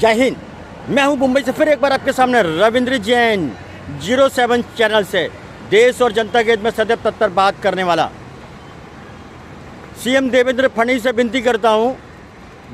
जय हिंद। मैं हूं मुंबई से फिर एक बार आपके सामने रविंद्र जैन 07 चैनल से देश और जनता के हित में सदैव तत्पर बात करने वाला। सीएम देवेंद्र फडणवीस से विनती करता हूं,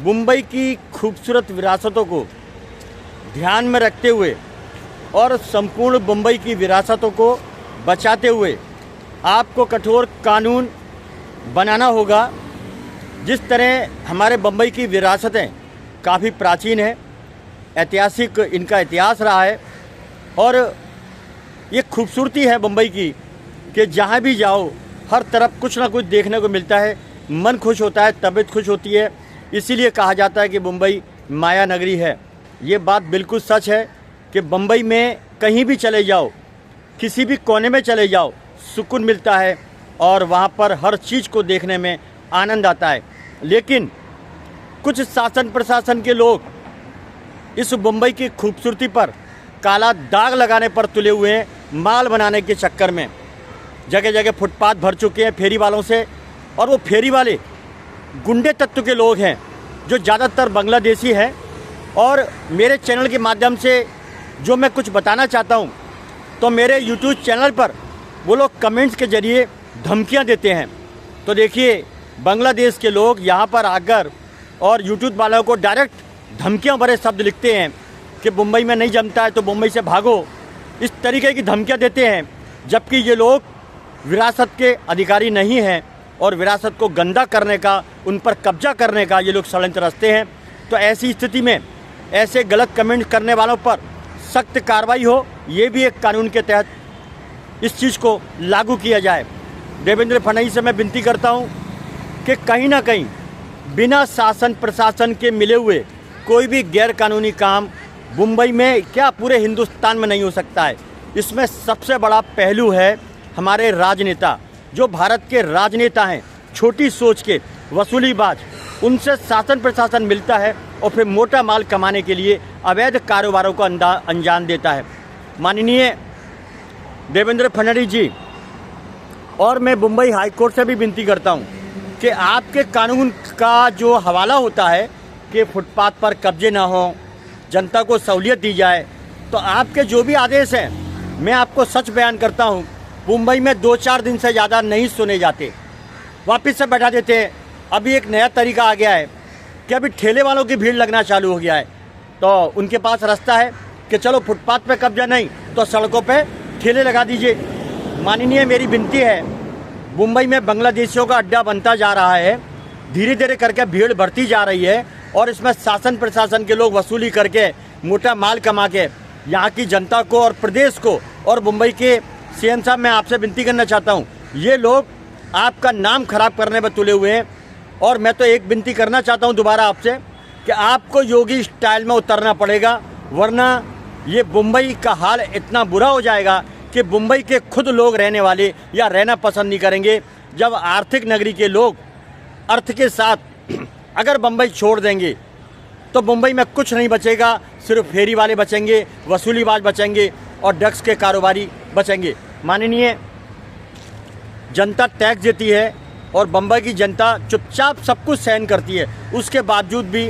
मुंबई की खूबसूरत विरासतों को ध्यान में रखते हुए और संपूर्ण मुंबई की विरासतों को बचाते हुए आपको कठोर कानून बनाना होगा। जिस तरह हमारे मुंबई की विरासतें काफ़ी प्राचीन है, ऐतिहासिक इनका इतिहास रहा है और ये खूबसूरती है मुंबई की कि जहाँ भी जाओ हर तरफ कुछ ना कुछ देखने को मिलता है, मन खुश होता है, तबीयत खुश होती है। इसीलिए कहा जाता है कि मुंबई माया नगरी है। ये बात बिल्कुल सच है कि मुंबई में कहीं भी चले जाओ, किसी भी कोने में चले जाओ, सुकून मिलता है और वहाँ पर हर चीज़ को देखने में आनंद आता है। लेकिन कुछ शासन प्रशासन के लोग इस मुंबई की खूबसूरती पर काला दाग लगाने पर तुले हुए हैं। माल बनाने के चक्कर में जगह जगह फुटपाथ भर चुके हैं फेरी वालों से, और वो फेरी वाले गुंडे तत्व के लोग हैं जो ज़्यादातर बांग्लादेशी हैं। और मेरे चैनल के माध्यम से जो मैं कुछ बताना चाहता हूँ, तो मेरे यूट्यूब चैनल पर वो लोग कमेंट्स के ज़रिए धमकियाँ देते हैं। तो देखिए, बांग्लादेश के लोग यहाँ पर आकर और यूट्यूब वालों को डायरेक्ट धमकियाँ भरे शब्द लिखते हैं कि मुंबई में नहीं जमता है तो मुंबई से भागो, इस तरीके की धमकियाँ देते हैं। जबकि ये लोग विरासत के अधिकारी नहीं हैं और विरासत को गंदा करने का, उन पर कब्जा करने का ये लोग षड्यंत्र रचते हैं। तो ऐसी स्थिति में ऐसे गलत कमेंट करने वालों पर सख्त कार्रवाई हो, ये भी एक कानून के तहत इस चीज़ को लागू किया जाए। देवेंद्र फडणवीस से मैं विनती करता हूँ कि कहीं ना कहीं बिना शासन प्रशासन के मिले हुए कोई भी गैर कानूनी काम मुंबई में क्या पूरे हिंदुस्तान में नहीं हो सकता है। इसमें सबसे बड़ा पहलू है हमारे राजनेता, जो भारत के राजनेता हैं, छोटी सोच के वसूलीबाज। उनसे शासन प्रशासन मिलता है और फिर मोटा माल कमाने के लिए अवैध कारोबारों को अंजाम देता है। माननीय देवेंद्र फडणवीस जी, और मैं मुंबई हाई कोर्ट से भी विनती करता हूं कि आपके कानून का जो हवाला होता है कि फुटपाथ पर कब्जे ना हो, जनता को सहूलियत दी जाए, तो आपके जो भी आदेश हैं, मैं आपको सच बयान करता हूं, मुंबई में 2-4 दिन से ज़्यादा नहीं सुने जाते, वापस से बैठा देते हैं। अभी एक नया तरीका आ गया है कि अभी ठेले वालों की भीड़ लगना चालू हो गया है। तो उनके पास रास्ता है कि चलो फुटपाथ पे कब्जा नहीं तो सड़कों पे ठेले लगा दीजिए। माननीय, मेरी विनती है, मुंबई में बांग्लादेशियों का अड्डा बनता जा रहा है, धीरे धीरे करके भीड़ बढ़ती जा रही है और इसमें शासन प्रशासन के लोग वसूली करके मोटा माल कमा के यहाँ की जनता को और प्रदेश को और मुंबई के सीएम साहब, मैं आपसे विनती करना चाहता हूँ, ये लोग आपका नाम खराब करने पर तुले हुए हैं। और मैं तो एक विनती करना चाहता हूँ दोबारा आपसे कि आपको योगी स्टाइल में उतरना पड़ेगा, वरना ये मुंबई का हाल इतना बुरा हो जाएगा कि मुंबई के खुद लोग रहने वाले या रहना पसंद नहीं करेंगे। जब आर्थिक नगरी के लोग अर्थ के साथ अगर मुंबई छोड़ देंगे तो मुंबई में कुछ नहीं बचेगा, सिर्फ फेरी वाले बचेंगे, वसूलीबाज बचेंगे और ड्रग्स के कारोबारी बचेंगे। माननीय, जनता टैक्स देती है और मुंबई की जनता चुपचाप सब कुछ सहन करती है, उसके बावजूद भी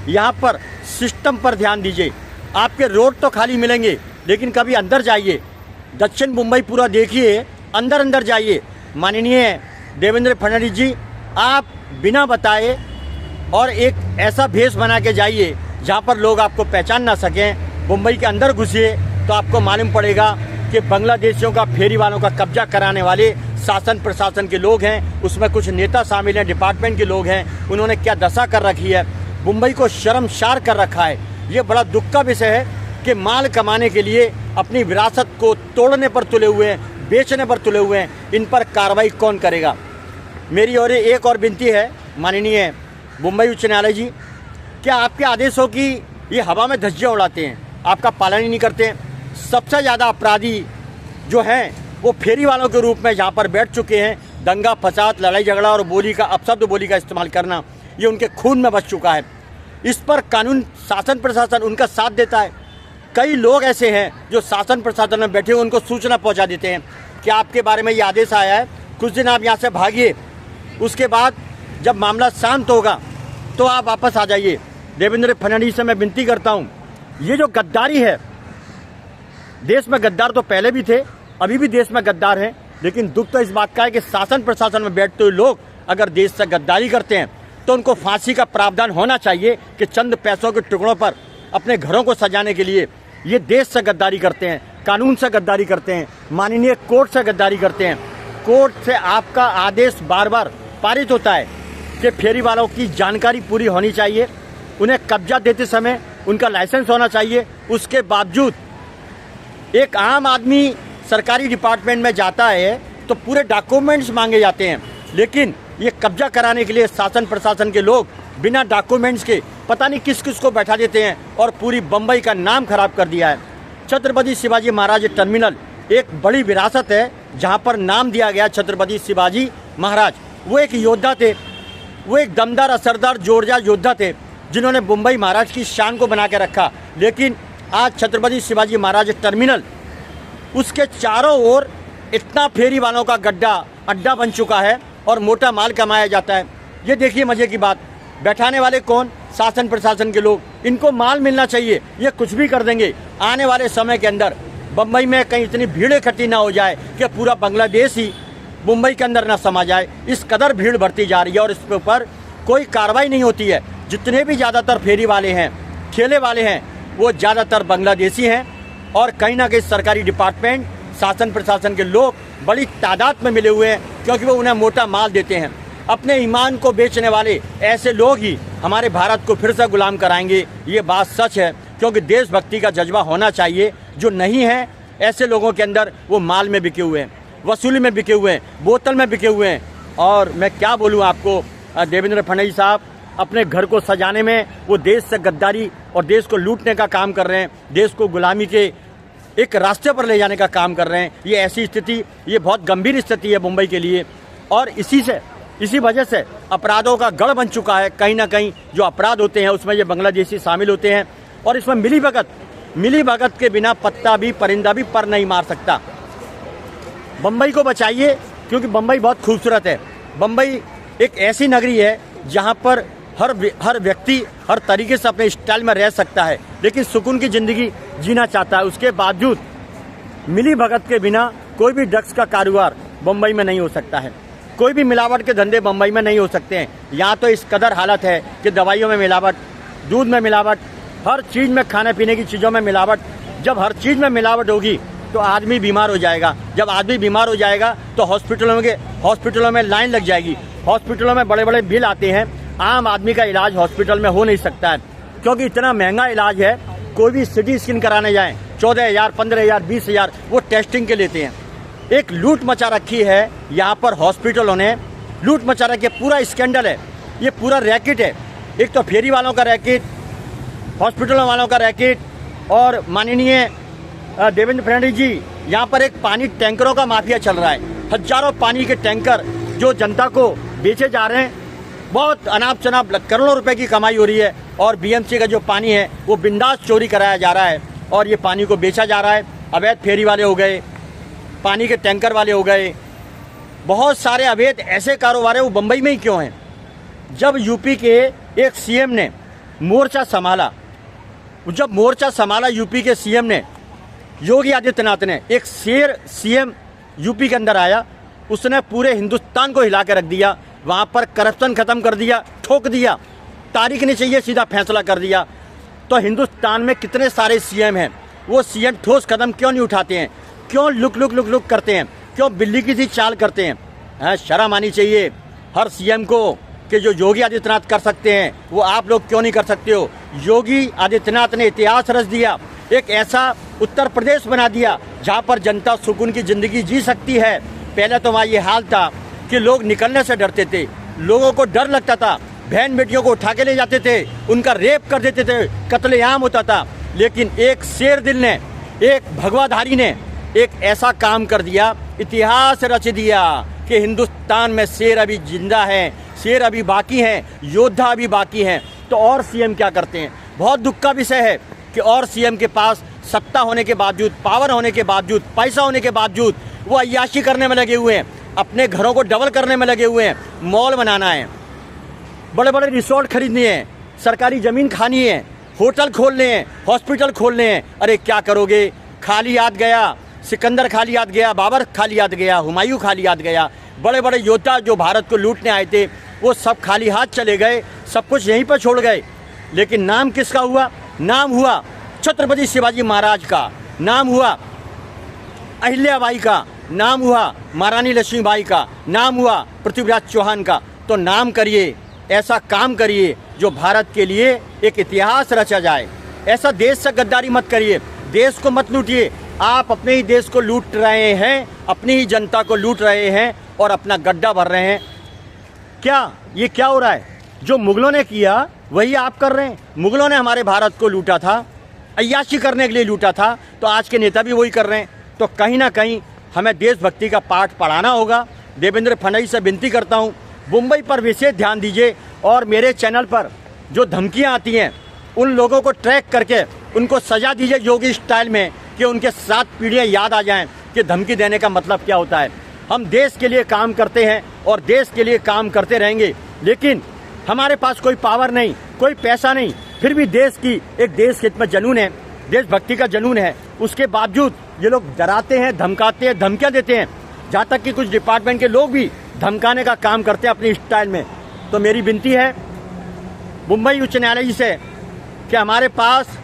यहाँ पर सिस्टम पर ध्यान दीजिए। आपके रोड तो खाली मिलेंगे, लेकिन कभी अंदर जाइए, दक्षिण मुंबई पूरा देखिए, अंदर अंदर जाइए। माननीय देवेंद्र फडणवीस जी, आप बिना बताए और एक ऐसा भेष बना के जाइए जहाँ पर लोग आपको पहचान ना सकें। मुंबई के अंदर घुसिए तो आपको मालूम पड़ेगा कि बांग्लादेशियों का, फेरी वालों का कब्जा कराने वाले शासन प्रशासन के लोग हैं, उसमें कुछ नेता शामिल हैं, डिपार्टमेंट के लोग हैं। उन्होंने क्या दशा कर रखी है, मुंबई को शर्मसार कर रखा है। ये बड़ा दुख का विषय है कि माल कमाने के लिए अपनी विरासत को तोड़ने पर तुले हुए हैं, बेचने पर तुले हुए हैं। इन पर कार्रवाई कौन करेगा? मेरी और एक और विनती है माननीय मुंबई उच्च न्यायालय जी, क्या आपके आदेशों की ये हवा में धज्जियाँ उड़ाते हैं, आपका पालन ही नहीं करते हैं। सबसे ज़्यादा अपराधी जो हैं वो फेरी वालों के रूप में जहाँ पर बैठ चुके हैं। दंगा फसाद, लड़ाई झगड़ा और बोली का, अपशब्द बोली का इस्तेमाल करना, ये उनके खून में बस चुका है। इस पर कानून, शासन प्रशासन उनका साथ देता है। कई लोग ऐसे हैं जो शासन प्रशासन में बैठे हुए उनको सूचना पहुंचा देते हैं कि आपके बारे में ये आदेश आया है, कुछ दिन आप यहाँ से भागिए, उसके बाद जब मामला शांत होगा तो आप वापस आ जाइए। देवेंद्र फडणवीस से मैं विनती करता हूँ, ये जो गद्दारी है, देश में गद्दार तो पहले भी थे, अभी भी देश में गद्दार हैं, लेकिन दुख तो इस बात का है कि शासन प्रशासन में बैठते हुए लोग अगर देश से गद्दारी करते हैं तो उनको फांसी का प्रावधान होना चाहिए कि चंद पैसों के टुकड़ों पर अपने घरों को सजाने के लिए ये देश से गद्दारी करते हैं, कानून से गद्दारी करते हैं, माननीय कोर्ट से गद्दारी करते हैं। कोर्ट से आपका आदेश बार बार पारित होता है कि फेरी वालों की जानकारी पूरी होनी चाहिए, उन्हें कब्जा देते समय उनका लाइसेंस होना चाहिए। उसके बावजूद एक आम आदमी सरकारी डिपार्टमेंट में जाता है तो पूरे डॉक्यूमेंट्स मांगे जाते हैं, लेकिन ये कब्जा कराने के लिए शासन प्रशासन के लोग बिना डॉक्यूमेंट्स के पता नहीं किस किस को बैठा देते हैं और पूरी बम्बई का नाम खराब कर दिया है। छत्रपति शिवाजी महाराज टर्मिनल एक बड़ी विरासत है, जहां पर नाम दिया गया छत्रपति शिवाजी महाराज। वो एक योद्धा थे, वो एक दमदार असरदार जोरदार योद्धा थे, जिन्होंने मुंबई महाराष्ट्र की शान को बना के रखा। लेकिन आज छत्रपति शिवाजी महाराज टर्मिनल, उसके चारों ओर इतना फेरी वालों का गड्ढा अड्डा बन चुका है और मोटा माल कमाया जाता है। ये देखिए मजे की बात, बैठाने वाले कौन? शासन प्रशासन के लोग। इनको माल मिलना चाहिए, ये कुछ भी कर देंगे। आने वाले समय के अंदर बम्बई में कहीं इतनी भीड़ इकट्ठी ना हो जाए कि पूरा बांग्लादेश ही मुंबई के अंदर ना समा जाए। इस कदर भीड़ बढ़ती जा रही है और इस पे ऊपर कोई कार्रवाई नहीं होती है। जितने भी ज़्यादातर फेरी वाले हैं, ठेले वाले हैं, वो ज़्यादातर बांग्लादेशी हैं और कहीं ना कहीं सरकारी डिपार्टमेंट, शासन प्रशासन के लोग बड़ी तादाद में मिले हुए हैं, क्योंकि वो उन्हें मोटा माल देते हैं। अपने ईमान को बेचने वाले ऐसे लोग ही हमारे भारत को फिर से गुलाम कराएंगे, ये बात सच है। क्योंकि देशभक्ति का जज्बा होना चाहिए, जो नहीं है ऐसे लोगों के अंदर, वो माल में बिके हुए हैं, वसूली में बिके हुए हैं, बोतल में बिके हुए हैं। और मैं क्या बोलूँ आपको, देवेंद्र फडणवीस साहब अपने घर को सजाने में वो देश से गद्दारी और देश को लूटने का काम कर रहे हैं, देश को गुलामी के एक रास्ते पर ले जाने का काम कर रहे हैं। ये ऐसी स्थिति, ये बहुत गंभीर स्थिति है मुंबई के लिए और इसी वजह से अपराधों का गढ़ बन चुका है। कहीं ना कहीं जो अपराध होते हैं उसमें ये बांग्लादेशी शामिल होते हैं और इसमें मिली भगत के बिना पत्ता भी परिंदा भी पर नहीं मार सकता। बम्बई को बचाइए, क्योंकि बम्बई बहुत खूबसूरत है। बम्बई एक ऐसी नगरी है जहाँ पर हर व्यक्ति हर तरीके से अपने स्टाइल में रह सकता है, लेकिन सुकून की ज़िंदगी जीना चाहता है। उसके बावजूद मिली भगत के बिना कोई भी ड्रग्स का कारोबार बम्बई में नहीं हो सकता है, कोई भी मिलावट के धंधे बम्बई में नहीं हो सकते हैं। यहाँ तो इस कदर हालत है कि दवाइयों में मिलावट, दूध में मिलावट, हर चीज़ में, खाने पीने की चीज़ों में मिलावट। जब हर चीज़ में मिलावट होगी तो आदमी बीमार हो जाएगा। जब आदमी बीमार हो जाएगा तो हॉस्पिटलों में लाइन लग जाएगी। हॉस्पिटलों में बड़े बड़े बिल आते हैं, आम आदमी का इलाज हॉस्पिटल में हो नहीं सकता है, क्योंकि इतना महंगा इलाज है। कोई भी सिटी स्कैन कराने जाएं 14,000, 15,000, 20,000 वो टेस्टिंग के लेते हैं। एक लूट मचा रखी है यहाँ पर, हॉस्पिटलों ने लूट मचा रखी है। पूरा स्कैंडल है, ये पूरा रैकेट है। एक तो फेरी वालों का रैकेट, हॉस्पिटलों वालों का रैकेट, और माननीय देवेंद्र फडणवीस जी, यहाँ पर एक पानी टैंकरों का माफिया चल रहा है। हजारों पानी के टैंकर जो जनता को बेचे जा रहे हैं, बहुत अनाप शनाप करोड़ों रुपए की कमाई हो रही है। और बीएमसी का जो पानी है वो बिंदास चोरी कराया जा रहा है और ये पानी को बेचा जा रहा है। अवैध फेरी वाले हो गए, पानी के टैंकर वाले हो गए, बहुत सारे अवैध ऐसे कारोबार है। वो बम्बई में ही क्यों हैं? जब यूपी के एक सीएम ने मोर्चा संभाला, यूपी के सीएम ने, योगी आदित्यनाथ ने, एक शेर सीएम यूपी के अंदर आया, उसने पूरे हिंदुस्तान को हिला के रख दिया। वहाँ पर करप्शन खत्म कर दिया, ठोक दिया, तारीख नहीं चाहिए, सीधा फैसला कर दिया। तो हिंदुस्तान में कितने सारे सीएम हैं, वो सीएम ठोस कदम क्यों नहीं उठाते हैं? क्यों लुक करते हैं? क्यों बिल्ली की सी चाल करते हैं? शर्म आनी चाहिए हर सीएम को कि जो योगी आदित्यनाथ कर सकते हैं वो आप लोग क्यों नहीं कर सकते हो? योगी आदित्यनाथ ने इतिहास रच दिया, एक ऐसा उत्तर प्रदेश बना दिया जहाँ पर जनता सुकून की ज़िंदगी जी सकती है। पहले तो वहाँ ये हाल था कि लोग निकलने से डरते थे, लोगों को डर लगता था, बहन बेटियों को उठा के ले जाते थे, उनका रेप कर देते थे, कत्लेआम होता था। लेकिन एक शेर दिल ने, एक भगवाधारी ने एक ऐसा काम कर दिया, इतिहास रच दिया कि हिंदुस्तान में शेर अभी जिंदा है, शेर अभी बाकी हैं, योद्धा अभी बाकी हैं। तो और सीएम क्या करते हैं? बहुत दुख का विषय है कि और सीएम के पास सत्ता होने के बावजूद, पावर होने के बावजूद, पैसा होने के बावजूद वो अय्याशी करने में लगे हुए हैं, अपने घरों को डबल करने में लगे हुए हैं। मॉल बनाना है, बड़े बड़े रिसोर्ट खरीदने हैं, सरकारी ज़मीन खानी है, होटल खोलने हैं, हॉस्पिटल खोलने हैं। अरे क्या करोगे? खाली याद गया, सिकंदर खाली याद गया, बाबर खाली याद गया, हुमायूं खाली याद गया। बड़े बड़े योद्धा जो भारत को लूटने आए थे वो सब खाली हाथ चले गए, सब कुछ यहीं पर छोड़ गए। लेकिन नाम किसका हुआ? नाम हुआ छत्रपति शिवाजी महाराज का, नाम हुआ अहिल्याबाई का, नाम हुआ महारानी लक्ष्मीबाई का, नाम हुआ पृथ्वीराज चौहान का। तो नाम करिए, ऐसा काम करिए जो भारत के लिए एक इतिहास रचा जाए। ऐसा देश से गद्दारी मत करिए, देश को मत लूटिए। आप अपने ही देश को लूट रहे हैं, अपनी ही जनता को लूट रहे हैं और अपना गड्ढा भर रहे हैं। क्या ये क्या हो रहा है? जो मुगलों ने किया वही आप कर रहे हैं। मुगलों ने हमारे भारत को लूटा था, अय्याशी करने के लिए लूटा था, तो आज के नेता भी वही कर रहे हैं। तो कहीं ना कहीं हमें देशभक्ति का पाठ पढ़ाना होगा। देवेंद्र फडणवीस से विनती करता हूँ, मुंबई पर विशेष ध्यान दीजिए और मेरे चैनल पर जो धमकियाँ आती हैं उन लोगों को ट्रैक करके उनको सजा दीजिए योगी स्टाइल में, कि उनके 7 पीढ़ियाँ याद आ जाएं कि धमकी देने का मतलब क्या होता है। हम देश के लिए काम करते हैं और देश के लिए काम करते रहेंगे, लेकिन हमारे पास कोई पावर नहीं, कोई पैसा नहीं, फिर भी देश की एक देश हित में जुनून है, देशभक्ति का जुनून है। उसके बावजूद ये लोग डराते हैं, धमकाते हैं, धमकियाँ देते हैं। जहाँ तक कि कुछ डिपार्टमेंट के लोग भी धमकाने का काम करते हैं अपनी स्टाइल में। तो मेरी विनती है मुंबई उच्च न्यायालय से कि हमारे पास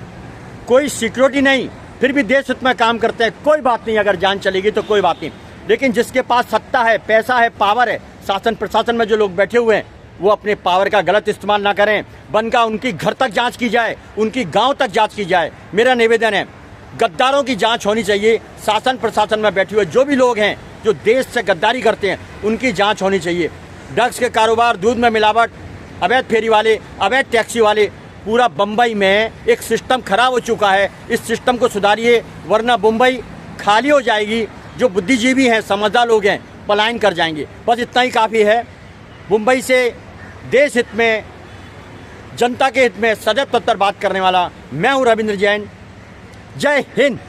कोई सिक्योरिटी नहीं, फिर भी देश हित में काम करते हैं। कोई बात नहीं, अगर जान चलेगी तो कोई बात नहीं, लेकिन जिसके पास सत्ता है, पैसा है, पावर है, शासन प्रशासन में जो लोग बैठे हुए हैं वो अपने पावर का गलत इस्तेमाल ना करें। बनका उनकी घर तक जांच की जाए, उनकी गांव तक जांच की जाए। मेरा निवेदन है, गद्दारों की जांच होनी चाहिए। शासन प्रशासन में बैठे हुए जो भी लोग हैं जो देश से गद्दारी करते हैं उनकी जांच होनी चाहिए। ड्रग्स के कारोबार, दूध में मिलावट, अवैध फेरी वाले, अवैध टैक्सी वाले, पूरा बम्बई में एक सिस्टम खराब हो चुका है। इस सिस्टम को सुधारिए, वरना मुंबई खाली हो जाएगी। जो बुद्धिजीवी हैं, समझदार लोग हैं, पलायन कर जाएंगे। बस इतना ही काफ़ी है। मुंबई से देश हित में, जनता के हित में सदैव तत्पर बात करने वाला मैं हूँ रविंद्र जैन। जय हिंद।